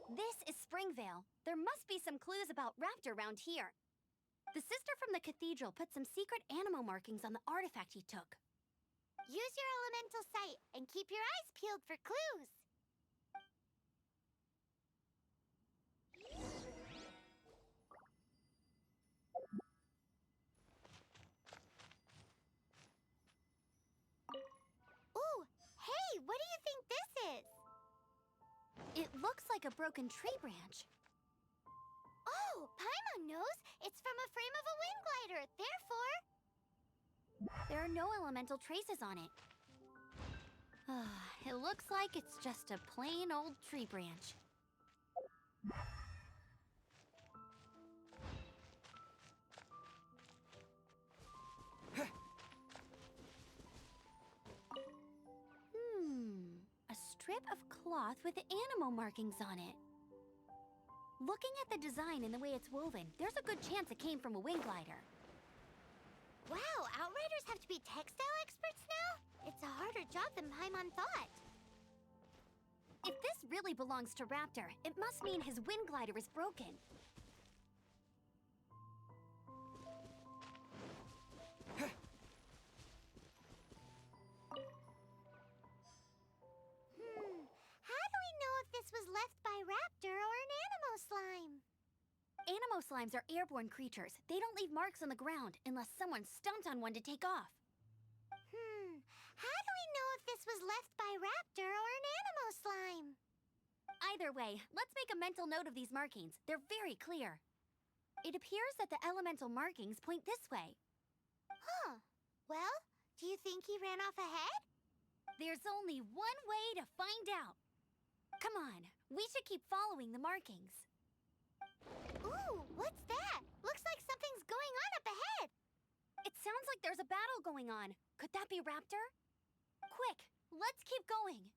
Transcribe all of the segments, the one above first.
This is Springvale. There must be some clues about Raptor around here. The sister from the cathedral put some secret animal markings on the artifact he took. Use your elemental sight and keep your eyes peeled for clues. Ooh, hey, what do you think this is? It looks like a broken tree branch. Oh, Paimon knows. It's from a frame of a wind glider. Therefore, there are no elemental traces on it. It looks like it's just a plain old tree branch. A strip of cloth with animal markings on it. Looking at the design and the way it's woven, there's a good chance it came from a wind glider. wow, Outriders have to be textile experts now? It's a harder job than Paimon thought. If this really belongs to Raptor, it must mean his wind glider is broken. How do we know if this was left by Raptor or an Animo slime? Animo slimes are airborne creatures. They don't leave marks on the ground unless someone stomped on one to take off. How do we know if this was left by Raptor or an Animo slime? Either way, let's make a mental note of these markings. They're very clear. It appears that the elemental markings point this way. Huh. Well, do you think he ran off ahead? There's only one way to find out. Come on, we should keep following the markings. Ooh, what's that? Looks like something's going on up ahead. It sounds like there's a battle going on. Could that be Raptor? Quick, let's keep going.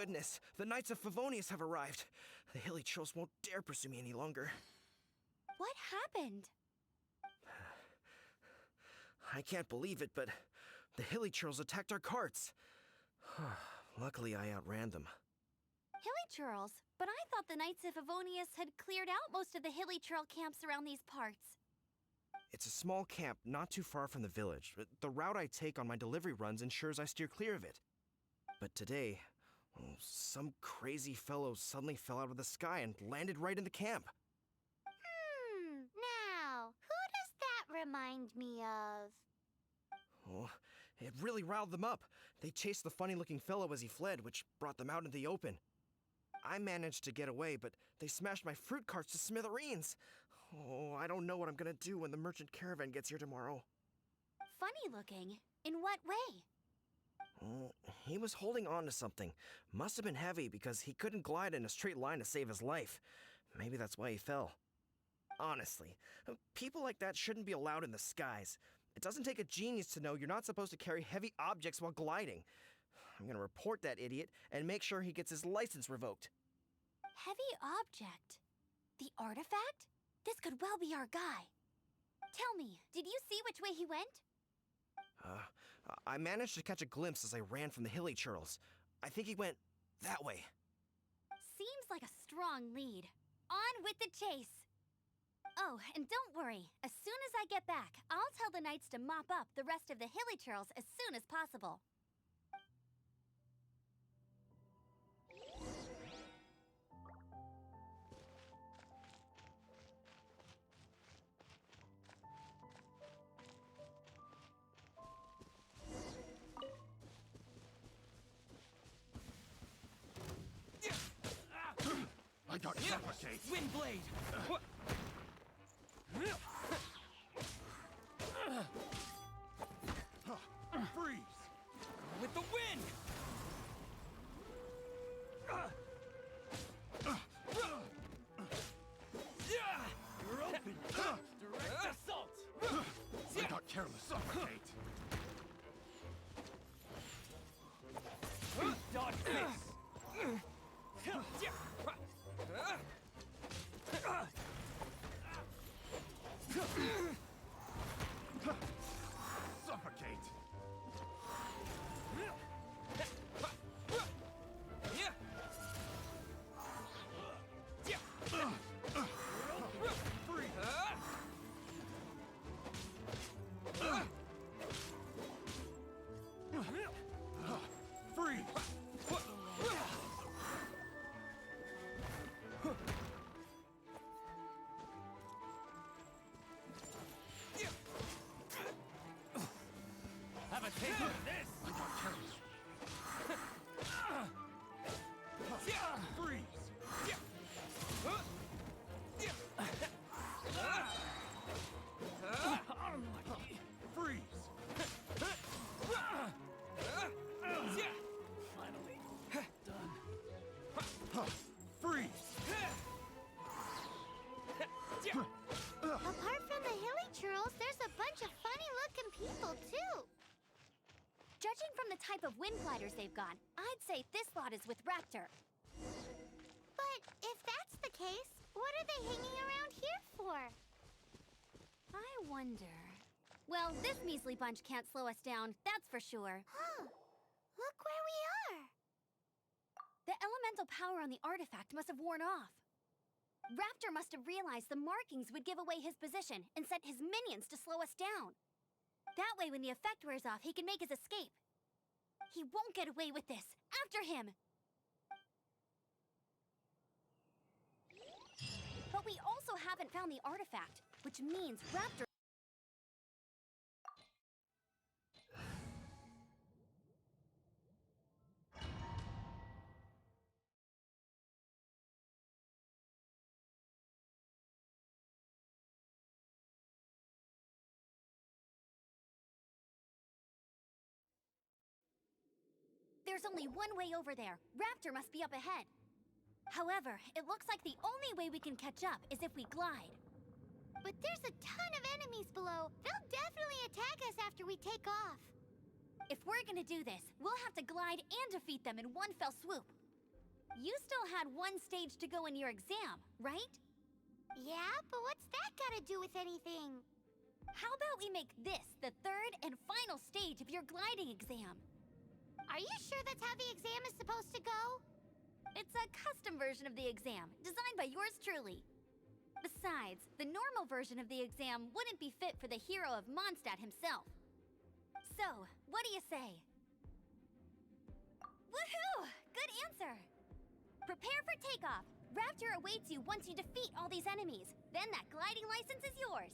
goodness, the Knights of Favonius have arrived. The hilly trolls won't dare pursue me any longer. What happened? I can't believe it, but the hilly trolls attacked our carts. Luckily, I outran them. Hilly churls? But I thought the Knights of Favonius had cleared out most of the hilly churl camps around these parts. It's a small camp not too far from the village. The route I take on my delivery runs ensures I steer clear of it. But today, some crazy fellow suddenly fell out of the sky and landed right in the camp. Now, who does that remind me of? Oh, it really riled them up. They chased the funny-looking fellow as he fled, which brought them out into the open. I managed to get away, but they smashed my fruit carts to smithereens. Oh, I don't know what I'm gonna do when the merchant caravan gets here tomorrow. Funny looking? In what way? Oh, he was holding on to something. Must have been heavy because he couldn't glide in a straight line to save his life. Maybe that's why he fell. Honestly, people like that shouldn't be allowed in the skies. It doesn't take a genius to know you're not supposed to carry heavy objects while gliding. I'm gonna report that idiot and make sure he gets his license revoked. Heavy object? The artifact? This could well be our guy. Tell me, did you see which way he went? I managed to catch a glimpse as I ran from the hilly churls. I think he went that way. Seems like a strong lead. On with the chase! Oh, and don't worry. As soon as I get back, I'll tell the knights to mop up the rest of the hilly churls as soon as possible. I got suffocate. Windblade! Freeze! With the wind! You're open! Direct assault! I got careless. Suffocate. Dodge this! Suffocate. Free! Freeze! Have a taste of this! I got careless. Freeze! Freeze! Finally. Done. Freeze! Apart from the hilly churls, there's a bunch of funny-looking people, too. Judging from the type of wind gliders they've got, I'd say this lot is with Raptor. But if that's the case, what are they hanging around here for? I wonder... Well, this measly bunch can't slow us down, that's for sure. Huh. Look where we are. The elemental power on the artifact must have worn off. Raptor must have realized the markings would give away his position and sent his minions to slow us down. That way, when the effect wears off, he can make his escape. He won't get away with this. After him! But we also haven't found the artifact, which means Raptor... There's only one way over there. Raptor must be up ahead. However, it looks like the only way we can catch up is if we glide. But there's a ton of enemies below. They'll definitely attack us after we take off. If we're gonna do this, we'll have to glide and defeat them in one fell swoop. You still had one stage to go in your exam, right? Yeah, but what's that gotta do with anything? How about we make this the third and final stage of your gliding exam? Are you sure that's how the exam is supposed to go? It's a custom version of the exam, designed by yours truly. Besides, the normal version of the exam wouldn't be fit for the hero of Mondstadt himself. So, what do you say? Woohoo! Good answer! Prepare for takeoff. Raptor awaits you once you defeat all these enemies. Then that gliding license is yours.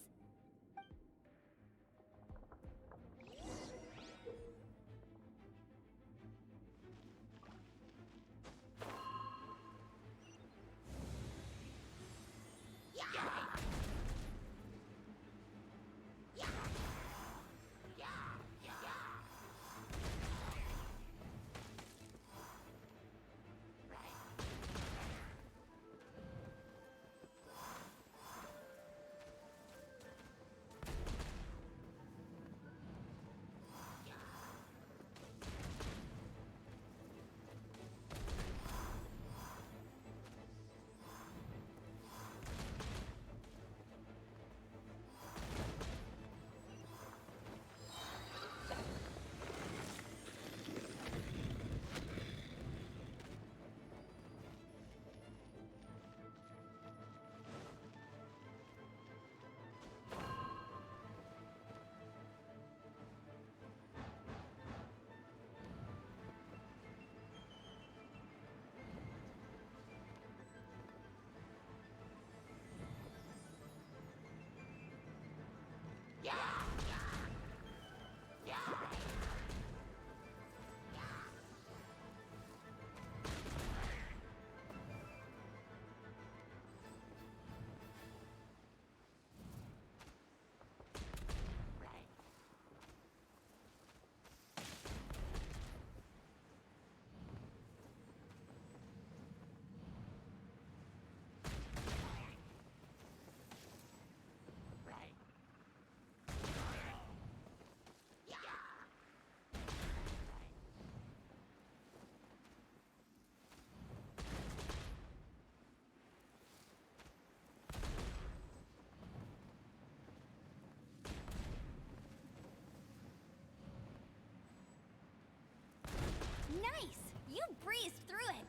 Nice! You breezed through it!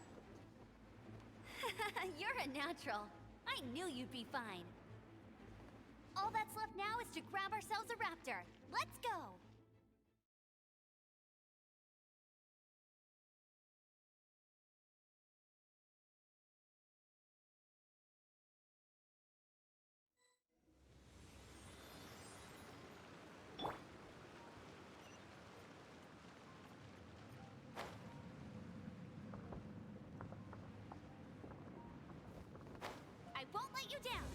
You're a natural. I knew you'd be fine. All that's left now is to grab ourselves a raptor. Let's go! I won't let you down!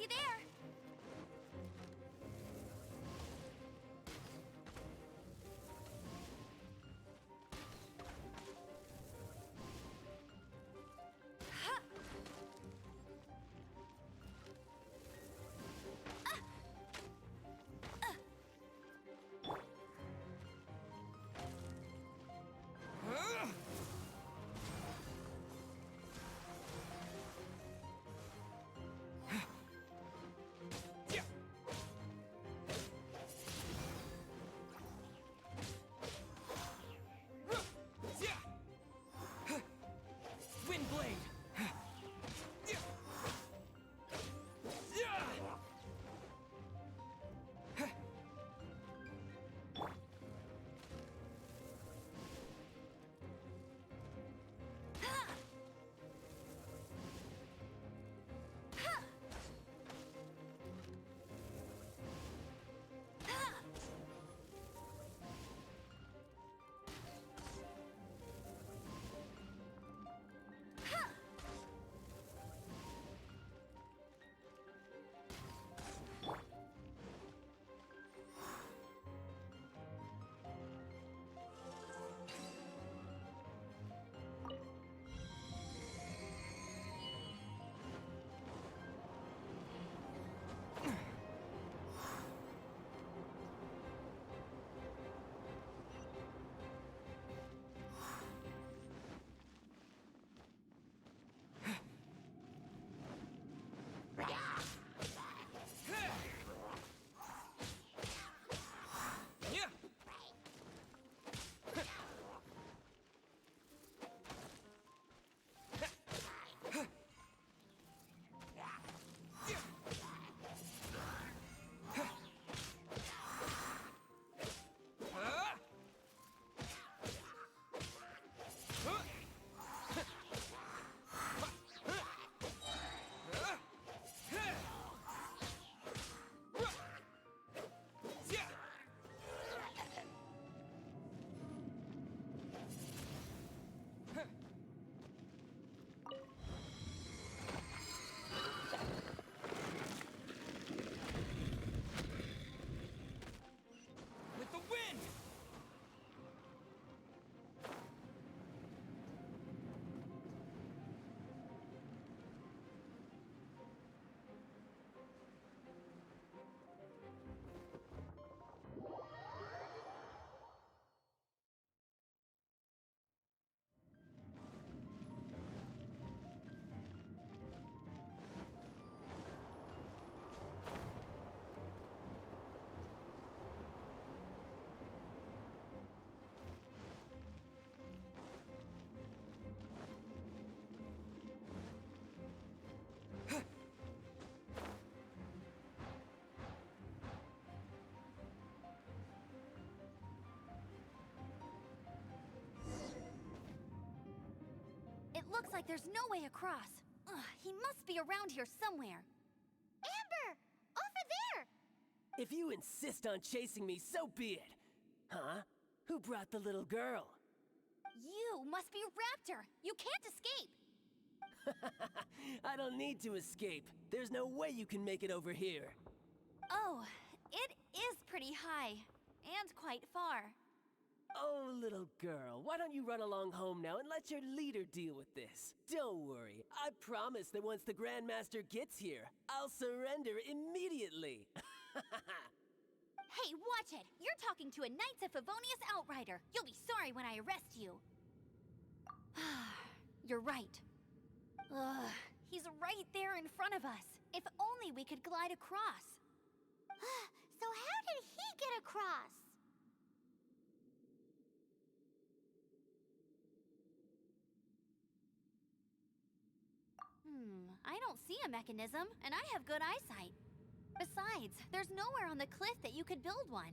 you there. Wind blade. With the wind. It looks like there's no way across. Ugh, he must be around here somewhere. Amber! Over there! If you insist on chasing me, so be it. Huh? Who brought the little girl? You must be Raptor. You can't escape. I don't need to escape. There's no way you can make it over here. Oh, it is pretty high. And quite far. Oh, little girl, why don't you run along home now and let your leader deal with this? Don't worry, I promise that once the Grandmaster gets here, I'll surrender immediately. Hey, watch it! You're talking to a Knights of Favonius outrider. You'll be sorry when I arrest you. You're right. Ugh, he's right there in front of us. If only we could glide across. So how did he get across? I don't see a mechanism, and I have good eyesight. Besides, there's nowhere on the cliff that you could build one.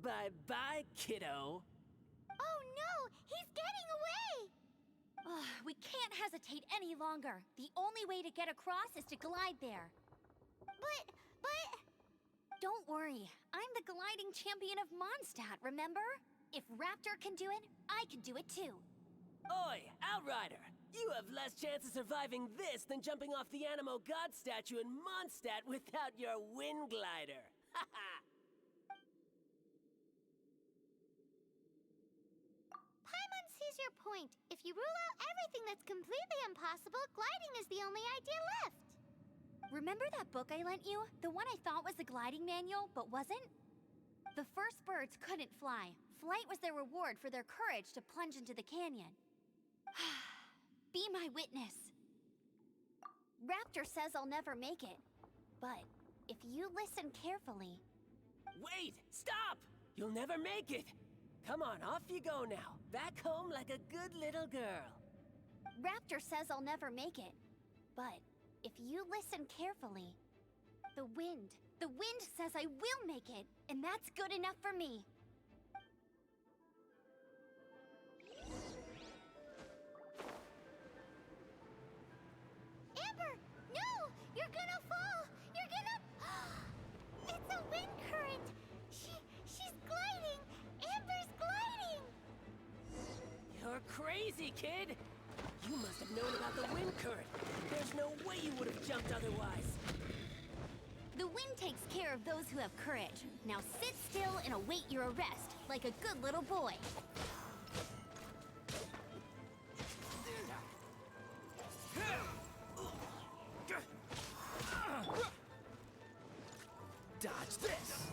Bye-bye, kiddo. Oh no! He's getting away! Ugh, we can't hesitate any longer. The only way to get across is to glide there. But... Don't worry, I'm the gliding champion of Mondstadt, remember? If Raptor can do it, I can do it too. Oi, Outrider! You have less chance of surviving this than jumping off the Animo God statue in Mondstadt without your wind glider. Haha! Paimon sees your point. If you rule out everything that's completely impossible, gliding is the only idea left. Remember that book I lent you? The one I thought was the gliding manual, but wasn't? The first birds couldn't fly. Flight was their reward for their courage to plunge into the canyon. Be my witness. Raptor says I'll never make it. But if you listen carefully... Wait! Stop! You'll never make it! Come on, off you go now. Back home like a good little girl. Raptor says I'll never make it. But if you listen carefully... The wind says I will make it, and that's good enough for me. Amber! No! You're gonna fall! You're gonna... It's a wind current! She's gliding! Amber's gliding! You're crazy, kid! You must have known about the wind current. There's no way you would have jumped otherwise. The wind takes care of those who have courage. Now sit still and await your arrest, like a good little boy. Dodge this!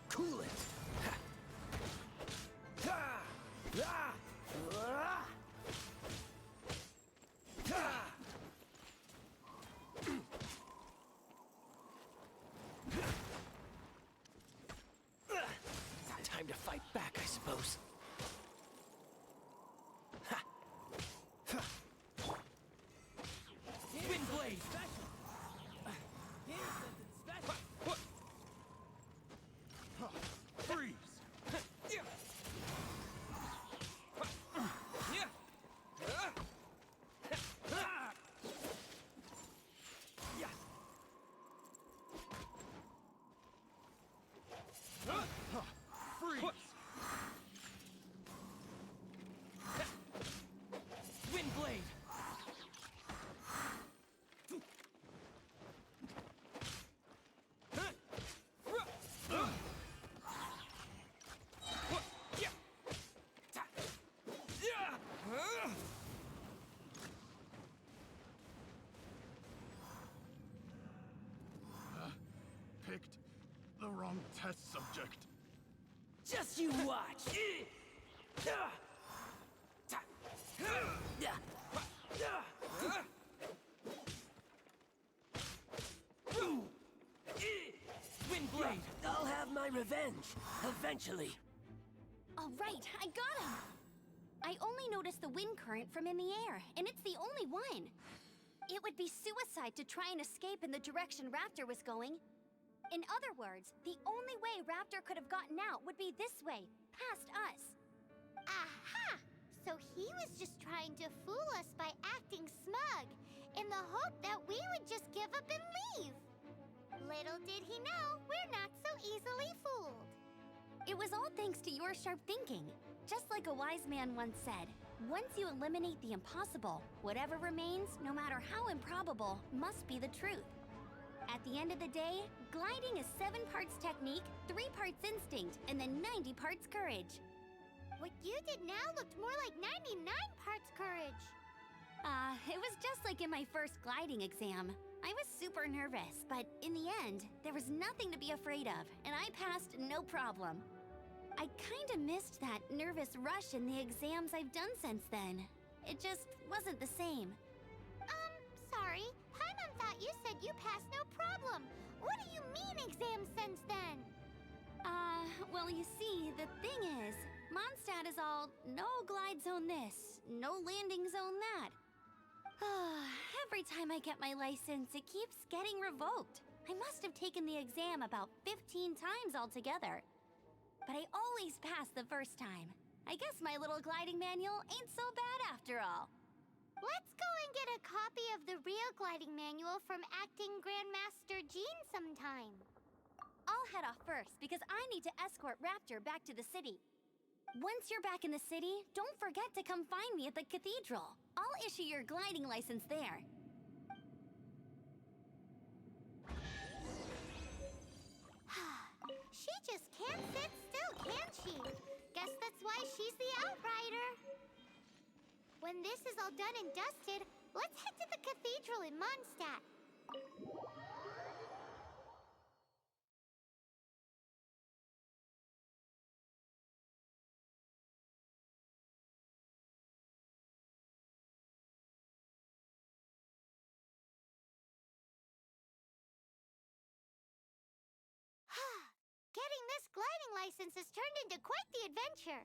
Cool it! Time to fight back, I suppose. Wind blade! Here's something special! Freeze! Freeze! Wind blade! Picked the wrong test subject. Just you watch! Wind blade! I'll have my revenge, eventually. All right, I got him! I only noticed the wind current from in the air, and it's the only one. It would be suicide to try and escape in the direction Raptor was going. In other words, the only way Raptor could have gotten out would be this way, past us. Aha! So he was just trying to fool us by acting smug, in the hope that we would just give up and leave. Little did he know, we're not so easily fooled. It was all thanks to your sharp thinking. Just like a wise man once said, once you eliminate the impossible, whatever remains, no matter how improbable, must be the truth. At the end of the day, gliding is 7 parts technique, 3 parts instinct, and then 90 parts courage. What you did now looked more like 99 parts courage. It was just like in my first gliding exam. I was super nervous, but in the end, there was nothing to be afraid of, and I passed no problem. I kinda missed that nervous rush in the exams I've done since then. It just wasn't the same. Sorry. Paimon thought you said you passed no problem. What do you mean exam sense then? Well, you see, the thing is, Mondstadt is all no glide zone this, no landing zone that. Every time I get my license, it keeps getting revoked. I must have taken the exam about 15 times altogether. But I always pass the first time. I guess my little gliding manual ain't so bad after all. Let's go and get a copy of the real gliding manual from Acting Grandmaster Jean sometime. I'll head off first because I need to escort Raptor back to the city. Once you're back in the city, don't forget to come find me at the cathedral. I'll issue your gliding license there. She just can't sit still, can she? Guess that's why she's the Outrider. When this is all done and dusted, let's head to the cathedral in Mondstadt. Getting this gliding license has turned into quite the adventure.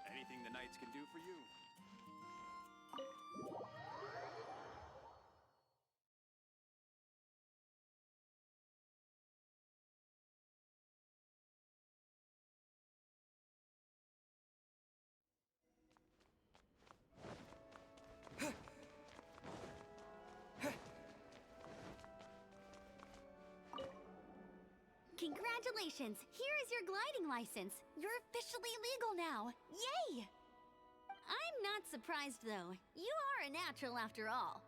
Anything the Knights can do for you. Congratulations! Here is your gliding license. You're officially legal now. Yay! I'm not surprised, though. You are a natural after all.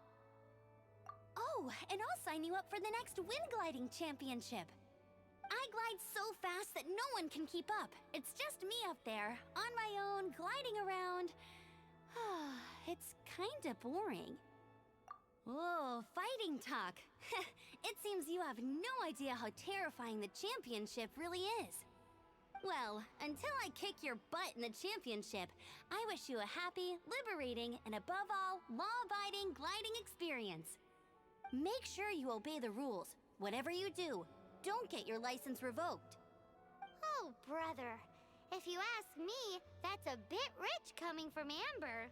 Oh, and I'll sign you up for the next wind gliding championship. I glide so fast that no one can keep up. It's just me up there, on my own, gliding around. It's kinda boring. Whoa, fighting talk. It seems you have no idea how terrifying the championship really is. Well, until I kick your butt in the championship, I wish you a happy, liberating, and above all, law-abiding gliding experience. Make sure you obey the rules. Whatever you do, don't get your license revoked. Oh, brother. If you ask me, that's a bit rich coming from Amber.